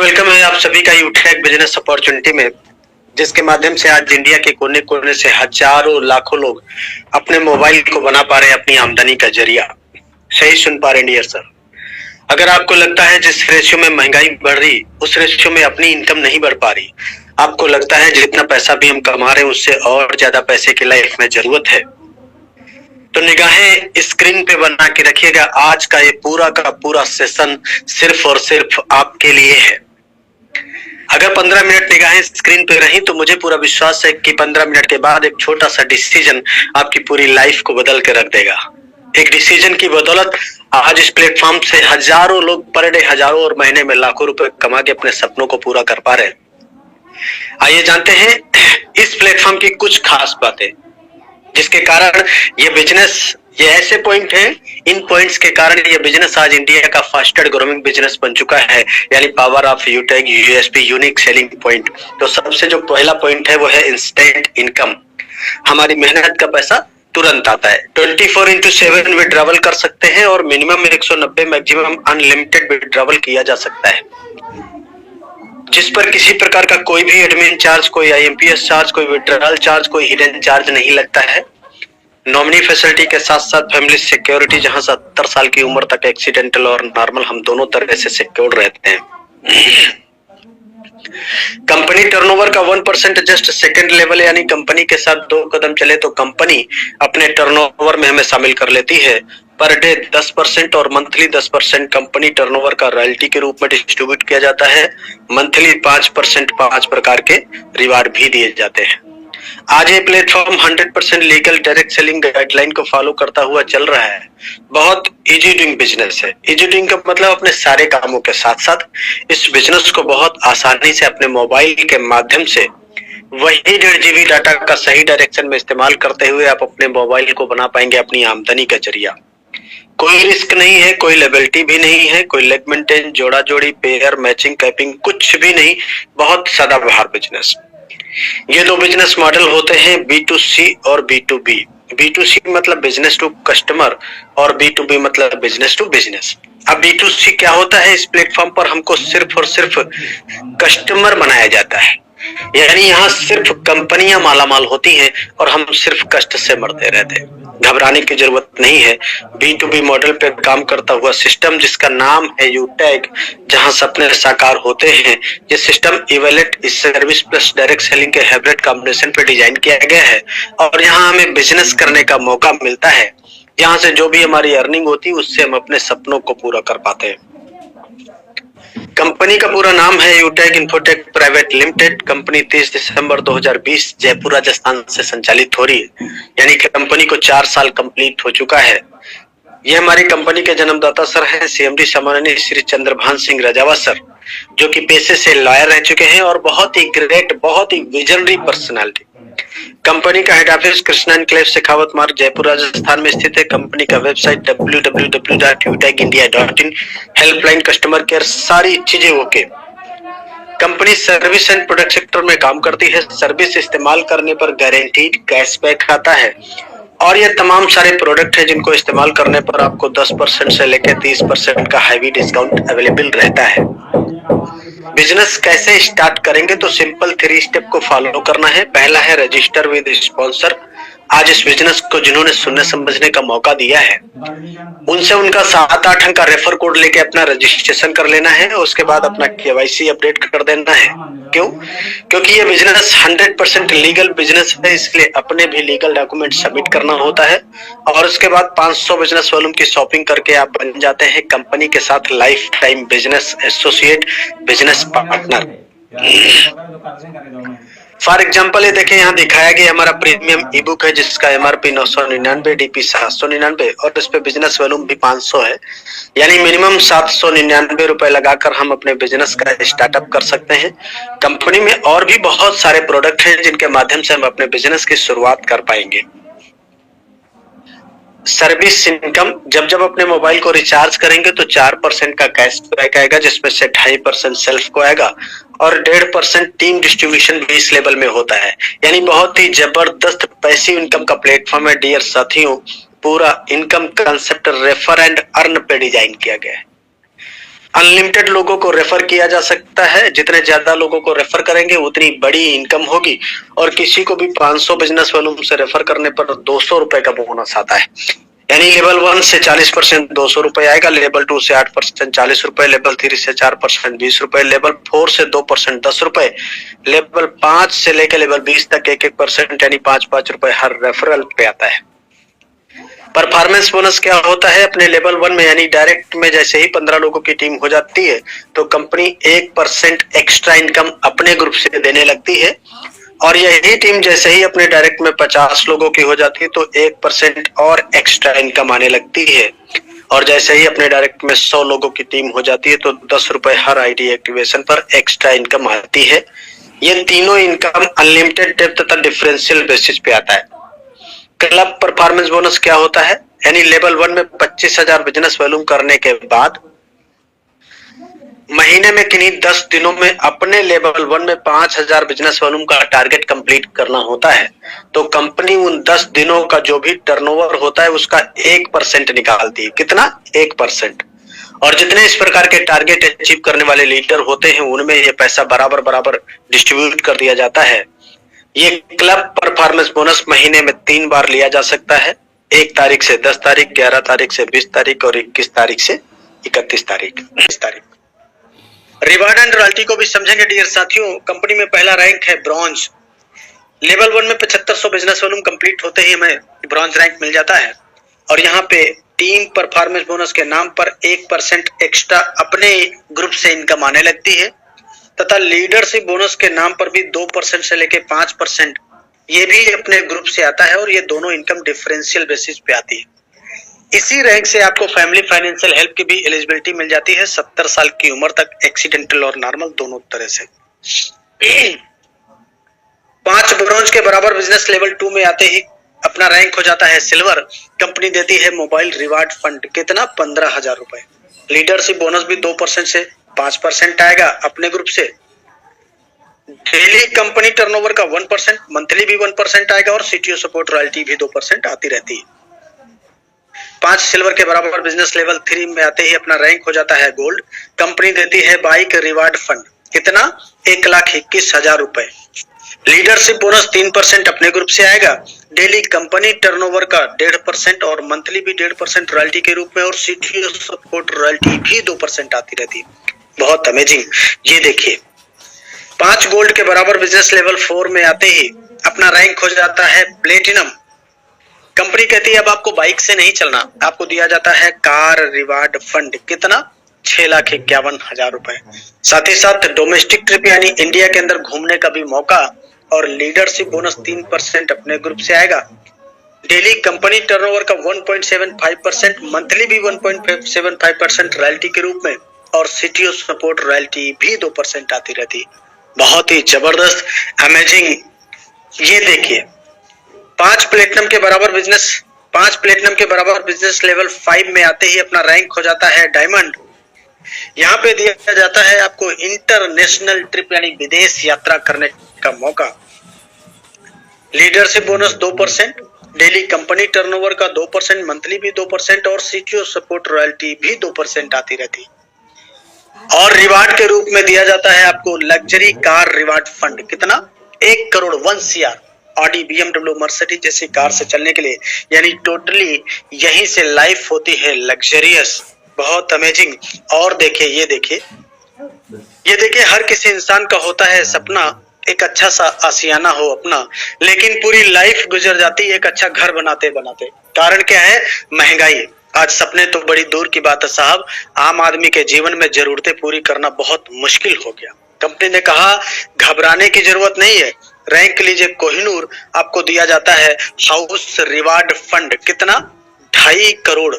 Welcome है आप सभी का यूटेक बिजनेस अपॉर्चुनिटी में, जिसके माध्यम से आज इंडिया के कोने कोने से हजारों लाखों लोग अपने मोबाइल को बना पा रहे हैं अपनी आमदनी का जरिया। सही सुन पा रहे हैं डियर सर। अगर आपको लगता है जिस रेशियो में महंगाई बढ़ रही उस रेशियो में अपनी इनकम नहीं बढ़ पा रही, आपको लगता है जितना पैसा भी हम कमा रहे हैं उससे और ज्यादा पैसे की लाइफ में जरूरत है, तो निगाहें स्क्रीन पे बना के रखिएगा। आज का ये पूरा का पूरा सेशन सिर्फ और सिर्फ आपके लिए है। अगर 15 मिनट निगाहें स्क्रीन पे रही तो मुझे पूरा विश्वास है कि 15 मिनट के बाद एक छोटा सा डिसीजन आपकी पूरी लाइफ को बदल के रख देगा। एक डिसीजन की बदौलत आज इस प्लेटफॉर्म से हजारों लोग पर डे हजारों और महीने में लाखों रुपए कमा के अपने सपनों को पूरा कर पा रहे हैं। आइए जानते हैं इस प्लेटफॉर्म की कुछ खास बातें, जिसके कारण ये बिजनेस, ये ऐसे पॉइंट हैं, इन पॉइंट्स के कारण ये बिजनेस आज इंडिया का फास्टेस्ट ग्रोइंग बिजनेस बन चुका है, यानी power of यूटेक USP unique selling point. तो सबसे जो पहला पॉइंट है वो है इंस्टेंट इनकम। हमारी मेहनत का पैसा तुरंत आता है। 24/7 विड्रॉवल कर सकते हैं और मिनिमम 190 मैक्सिमम अनलिमिटेड विड्रॉवल किया जा सकता है, जिस पर किसी प्रकार का कोई भी एडमिन चार्ज, कोई आईएमपीएस चार्ज, कोई विड्रॉल चार्ज, कोई हिडन चार्ज नहीं लगता है। नॉमिनी फैसिलिटी के साथ साथ फैमिली सिक्योरिटी, जहां 70 साल की उम्र तक एक्सीडेंटल और नॉर्मल हम दोनों तरह से सिक्योर्ड रहते हैं। कंपनी टर्नओवर का 1% जस्ट सेकंड लेवल, यानी कंपनी के साथ 2 कदम चले तो कंपनी अपने टर्नओवर में हमें शामिल कर लेती है। पर डे 10% और मंथली 10% कंपनी टर्नओवर का रॉयल्टी के रूप में डिस्ट्रीब्यूट किया जाता है। मंथली 5% 5 प्रकार के रिवार्ड भी दिए जाते हैं। आज ये platform 100% legal direct selling guideline को फॉलो करता हुआ चल रहा है। बहुत इजी डूइंग बिजनेस है। इजी डूइंग का मतलब अपने सारे कामों के साथ साथ इस बिजनेस को बहुत आसानी से अपने मोबाइल के माध्यम से वही 1.5 GB डाटा का सही डायरेक्शन में इस्तेमाल करते हुए आप अपने मोबाइल को बना पाएंगे अपनी आमदनी का जरिया। कोई रिस्क नहीं है, कोई लेबिलिटी भी नहीं है, कोई लेग मेंटेन, जोड़ा जोड़ी, पेयर, मैचिंग, कैपिंग, कुछ भी नहीं। बहुत सदाबहार बिजनेस। ये 2 बिजनेस मॉडल होते हैं, B2C और B2B। B2C मतलब बिजनेस टू कस्टमर और B2B मतलब बिजनेस टू बिजनेस। अब B2C क्या होता है? इस प्लेटफॉर्म पर हमको सिर्फ और सिर्फ कस्टमर बनाया जाता है, यानी यहाँ सिर्फ कंपनियां मालामाल होती हैं और हम सिर्फ कष्ट से मरते रहते हैं। घबराने की जरूरत नहीं है। B2B मॉडल पे काम करता हुआ सिस्टम, जिसका नाम है यूटेक, जहां सपने साकार होते हैं। ये सिस्टम इवैल्यूएट इस सर्विस प्लस डायरेक्ट सेलिंग के हाइब्रिड कॉम्बिनेशन पे डिजाइन किया गया है और यहाँ हमें बिजनेस करने का मौका मिलता है। यहाँ से जो भी हमारी अर्निंग होती है उससे हम अपने सपनों को पूरा कर पाते हैं। कंपनी का पूरा नाम है यूटेक इन्फोटेक प्राइवेट लिमिटेड। कंपनी 30 दिसंबर 2020 जयपुर राजस्थान से संचालित हो रही है, यानी कि कंपनी को 4 साल कंप्लीट हो चुका है। यह हमारी कंपनी के जन्मदाता सर हैं CMD सम्माननीय श्री चंद्रभान सिंह रजावा सर, जो कि पेशे से लॉयर रह चुके हैं और बहुत ही ग्रेट, बहुत ही विजनरी पर्सनालिटी। कंपनी का head office Krishna enclave Shekhawat मार्ग जयपुर राजस्थान में स्थित है। कंपनी का website www.utekindia.in, helpline, customer care, सारी चीजें okay. Company service and product sector में काम करती है। सर्विस इस्तेमाल करने पर गारंटीड कैशबैक आता है और ये तमाम सारे प्रोडक्ट है जिनको इस्तेमाल करने पर आपको 10% से लेकर 30% का हैवी डिस्काउंट अवेलेबल रहता है। बिजनेस कैसे स्टार्ट करेंगे? तो सिंपल 3 स्टेप को फॉलो करना है। पहला है रजिस्टर विद स्पॉन्सर। आज इस बिजनेस को जिन्होंने सुनने समझने का मौका दिया है उनसे उनका 7-8 अंक का रेफर कोड लेके अपना रजिस्ट्रेशन कर लेना है। उसके बाद अपना KYC अपडेट कर देना है। क्यों? क्योंकि ये बिजनेस 100% लीगल बिजनेस है, इसलिए अपने भी लीगल डॉक्यूमेंट सबमिट करना होता है और उसके बाद 500 बिजनेस वॉल्यूम की शॉपिंग करके आप बन जाते हैं कंपनी के साथ life time business associate, business partner. For example ये देखें, यहाँ दिखाया गया हमारा प्रीमियम ई बुक है जिसका MRP 999, DP 799 और इस पे बिजनेस वॉल्यूम भी 500 है, यानी मिनिमम 799 रुपए लगाकर हम अपने बिजनेस का स्टार्टअप कर सकते हैं। कंपनी में और भी बहुत सारे प्रोडक्ट हैं जिनके माध्यम से हम अपने बिजनेस की शुरुआत कर पाएंगे। सर्विस इनकम, जब जब अपने मोबाइल को रिचार्ज करेंगे तो 4% का कैशबैक आएगा, जिसमें से 2.5% सेल्फ को आएगा और 1.5% टीम डिस्ट्रीब्यूशन भी इस लेवल में होता है, यानी बहुत ही जबरदस्त पैसिव इनकम का प्लेटफॉर्म है डियर साथियों। पूरा income concept refer and earn पे डिजाइन किया गया है। अनलिमिटेड लोगों को रेफर किया जा सकता है, जितने ज्यादा लोगों को रेफर करेंगे उतनी बड़ी इनकम होगी। और किसी को भी 500 बिजनेस वॉल्यूम से रेफर करने पर 200 रुपए का बोनस आता है। यानी लेवल 1 से 40% 200 रुपए आएगा, लेवल 2 से 8% 40 रुपए, लेवल 3 से 4% 20 रुपए, लेवल 4 से 2% 10 रुपए, लेवल 5 से लेकर लेवल 20 तक 1-1% यानी 5-5 रुपए हर रेफरल पे आता है। परफॉर्मेंस बोनस क्या होता है? अपने लेवल 1 में यानी डायरेक्ट में जैसे ही 15 लोगों की टीम हो जाती है तो कंपनी 1% एक्स्ट्रा इनकम अपने ग्रुप से देने लगती है। और यही टीम जैसे ही अपने डायरेक्ट में 50 लोगों की हो जाती है तो 1% और एक्स्ट्रा इनकम आने लगती है। और जैसे ही अपने डायरेक्ट में 100 लोगों की टीम हो जाती है तो 10 रुपए हर आईडी एक्टिवेशन पर एक्स्ट्रा इनकम आती है। ये तीनों इनकम अनलिमिटेड डेप्थ तथा डिफरेंशियल बेसिस पे आता है। क्लब परफॉर्मेंस बोनस क्या होता है? यानी लेवल 1 में 25,000 बिजनेस वॉल्यूम करने के बाद महीने में किन्हीं 10 दिनों में अपने लेवल 1 में 5,000 बिजनेस वॉल्यूम का टारगेट कंप्लीट करना होता है तो कंपनी उन 10 दिनों का जो भी टर्नओवर होता है उसका 1% निकालती है। कितना? 1%। और जितने इस प्रकार के टारगेट अचीव करने वाले लीडर होते हैं उनमें ये पैसा बराबर बराबर डिस्ट्रीब्यूट कर दिया जाता है। ये क्लब परफॉर्मेंस बोनस महीने में 3 बार लिया जा सकता है, 1 तारीख से 10 तारीख, 11 तारीख से 20 तारीख और 21 तारीख से 31 तारीख। रिवार्ड एंड रॉयल्टी को भी समझेंगे डियर साथियों। कंपनी में पहला रैंक है ब्रॉन्ज। लेवल 1 में 7500 बिजनेस वॉल्यूम कंप्लीट होते ही हमें ब्रॉन्ज रैंक मिल जाता है। और यहाँ पे टीम परफॉर्मेंस बोनस के नाम पर 1% एक्स्ट्रा अपने ग्रुप से इनकम आने लगती है तथा लीडरशिप बोनस के नाम पर भी 2% से लेके 5% ये भी अपने ग्रुप से आता है। और ये दोनों इनकम डिफरेंशियल बेसिस पे आती है। इसी रैंक से आपको फैमिली फाइनेंशियल हेल्प की भी एलिजिबिलिटी मिल जाती है 70 साल की उम्र तक, एक्सीडेंटल और नॉर्मल दोनों तरह से। 5 ब्रॉन्ज के बराबर बिजनेस लेवल 2 में आते ही अपना रैंक हो जाता है सिल्वर। कंपनी देती है मोबाइल रिवार्ड फंड। कितना? 15,000 रुपए। लीडरशिप बोनस भी 2% से 5% आएगा अपने ग्रुप से। डेली कंपनी टर्नओवर का 1%, मंथली भी 1% आएगा और सीटीओ सपोर्ट रॉयल्टी भी 2% आती रहती है। 5 सिल्वर के बराबर बिजनेस लेवल 3 में आते ही अपना रैंक हो जाता है गोल्ड। कंपनी देती है बाइक रिवार्ड फंड। कितना? 1,21,000 रुपए। लीडरशिप बोनस 3% अपने ग्रुप से आएगा। डेली कंपनी टर्नओवर का 1.5% और मंथली भी 1.5% रॉयल्टी के रूप में और सीटीओ सपोर्ट रॉयल्टी भी 2% आती रहती है। बहुत अमेजिंग। ये देखिए 5 गोल्ड के बराबर बिजनेस लेवल 4 में आते ही अपना रैंक हो जाता है प्लेटिनम। कंपनी कहती है अब आपको बाइक से नहीं चलना, आपको दिया जाता है कार रिवार्ड फंड। कितना? 6,51,000 रुपए। साथ ही साथ डोमेस्टिक ट्रिप यानी इंडिया के अंदर घूमने का भी मौका और लीडरशिप बोनस 3% अपने ग्रुप से आएगा। डेली कंपनी टर्नओवर का 1.75%, मंथली भी 1.75% रॉयल्टी के रूप में और सीटीओ सपोर्ट रॉयल्टी भी 2% आती रहती। बहुत ही जबरदस्त, अमेजिंग। ये देखिए 5 प्लेटिनम के बराबर बिजनेस लेवल 5 में आते ही अपना रैंक हो जाता है डायमंड। यहाँ पे दिया जाता है आपको इंटरनेशनल ट्रिप यानी विदेश यात्रा करने का मौका। Leadership bonus 2%, daily company turnover का 2%, मंथली भी 2% और सीटीओ सपोर्ट रॉयल्टी भी 2% आती रहती। और रिवार्ड के रूप में दिया जाता है आपको लग्जरी कार रिवार्ड फंड। कितना? 1 crore 1 CR Audi, BMW, Mercedes जैसी कार से चलने के लिए। यानी टोटली यहीं से लाइफ होती है लग्जरियस। बहुत अमेजिंग। और देखिए ये देखिए हर किसी इंसान का होता है सपना एक अच्छा सा आशियाना हो अपना, लेकिन पूरी लाइफ गुजर जाती है एक अच्छा घर बनाते बनाते। कारण क्या है? महंगाई। आज सपने तो बड़ी दूर की बात है साहब, आम आदमी के जीवन में जरूरतें पूरी करना बहुत मुश्किल हो गया। कंपनी ने कहा घबराने की जरूरत नहीं है, रैंक लीजिए कोहिनूर, आपको दिया जाता है हाउस रिवार्ड फंड। कितना? 2.5 करोड़।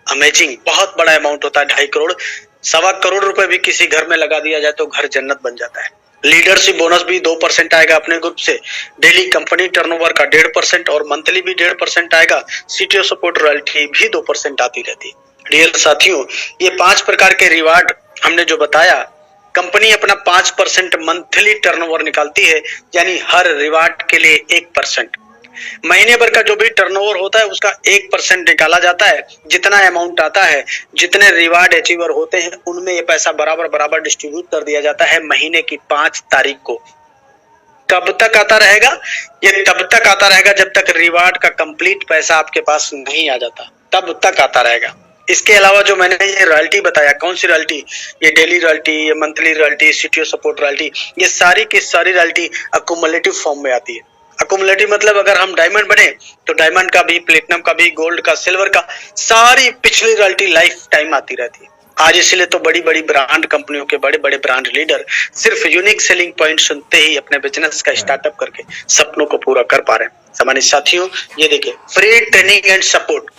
अमेजिंग, बहुत बड़ा अमाउंट होता है 2.5 करोड़। 1.25 करोड़ रुपए भी किसी घर में लगा दिया जाए तो घर जन्नत बन जाता है। लीडरशिप बोनस भी 2% आएगा अपने ग्रुप से। डेली कंपनी टर्नओवर का 1.5% और मंथली भी 1.5% आएगा। सीटीओ सपोर्ट रॉयल्टी भी 2% आती रहती। डियर साथियों, ये 5 प्रकार के रिवार्ड हमने जो बताया, कंपनी अपना 5% मंथली टर्नओवर निकालती है, यानी हर रिवार्ड के लिए 1%। महीने भर का जो भी टर्नओवर होता है उसका 1% निकाला जाता है। जितना अमाउंट आता है, जितने रिवार्ड अचीवर होते हैं, उनमें ये पैसा बराबर बराबर डिस्ट्रीब्यूट कर दिया जाता है महीने की 5 तारीख को। कब तक आता रहेगा? ये तब तक आता रहेगा जब तक रिवार्ड का कंप्लीट पैसा आपके पास नहीं आ जाता, तब तक आता रहेगा। इसके अलावा जो मैंने ये रॉयल्टी बताया, कौन सी रॉयल्टी? ये डेली रॉयल्टी, ये monthly royalty, CTO support royalty, ये सारी की सारी रॉयल्टी अकुमुलेटिव फॉर्म में आती है। अकुमुलेटिव मतलब अगर हम डायमंड बने तो डायमंड का भी, प्लेटिनम का भी, गोल्ड का, सिल्वर का, सारी पिछली रॉयल्टी लाइफ टाइम आती रहती है। आज इसलिए तो बड़ी बड़ी ब्रांड कंपनियों के बड़े बड़े ब्रांड लीडर सिर्फ यूनिक सेलिंग पॉइंट सुनते ही अपने बिजनेस का स्टार्टअप करके सपनों को पूरा कर पा रहे हैं। सामान्य साथियों, ये देखिए, फ्री ट्रेनिंग एंड सपोर्ट